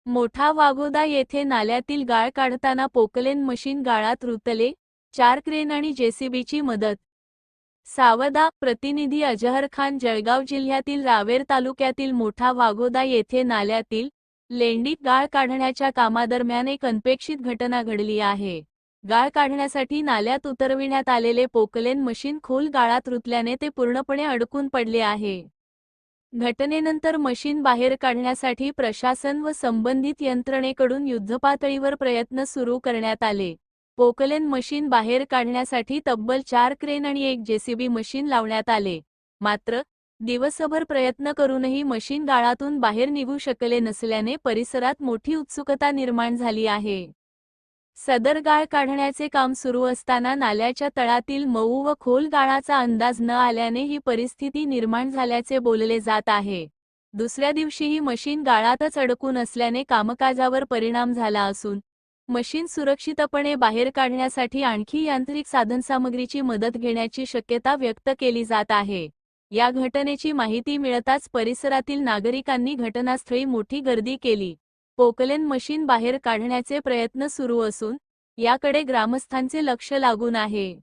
मोठा वाघोदा येथे नाल्यातील गाळ काढताना पोकलेन मशीन गाळात रुतले, 4 क्रेन आणि जेसीबीची मदत. सावदा. प्रतिनिधी अजहर खान. जळगाव जिल्ह्यातील रावेर तालुक्यातील मोठा वाघोदा येथे नाल्यातील लेंडीत गाळ काढण्याच्या कामादरम्यान एक अनपेक्षित घटना घडली आहे. गाळ काढण्यासाठी नाल्यात उतरविण्यात आलेले पोकलेन मशीन खोल गाळात रुतल्याने ते पूर्णपणे अडकून पडले आहे. घटनेनंतर मशीन बाहेर काढण्यासाठी प्रशासन व संबंधित यंत्रणेकडून युद्धपातळीवर प्रयत्न सुरू करण्यात आले. पोकलेन मशीन बाहेर काढण्यासाठी तब्बल 4 क्रेन आणि एक जेसीबी मशीन लावण्यात आले. मात्र दिवसभर प्रयत्न करूनही मशीन गाळातून बाहेर निघू शकले नसल्याने परिसरात मोठी उत्सुकता निर्माण झाली आहे. सदर गाळ काढण्याचे काम सुरू असताना नाल्याच्या तळातील मऊ व खोल गाळाचा अंदाज न आल्याने ही परिस्थिती निर्माण झाल्याचे बोलले जात आहे. दुसऱ्या दिवशीही मशीन गाळातच अडकून असल्याने कामकाजावर परिणाम झाला असून मशीन सुरक्षितपणे बाहेर काढण्यासाठी आणखी यांत्रिक साधनसामग्रीची मदत घेण्याची शक्यता व्यक्त केली जात आहे. या घटनेची माहिती मिळताच परिसरातील नागरिकांनी घटनास्थळी मोठी गर्दी केली. पोकलेन मशीन बाहेर काढण्याचे प्रयत्न सुरू असून याकडे ग्रामस्थांचे लक्ष लागून आहे.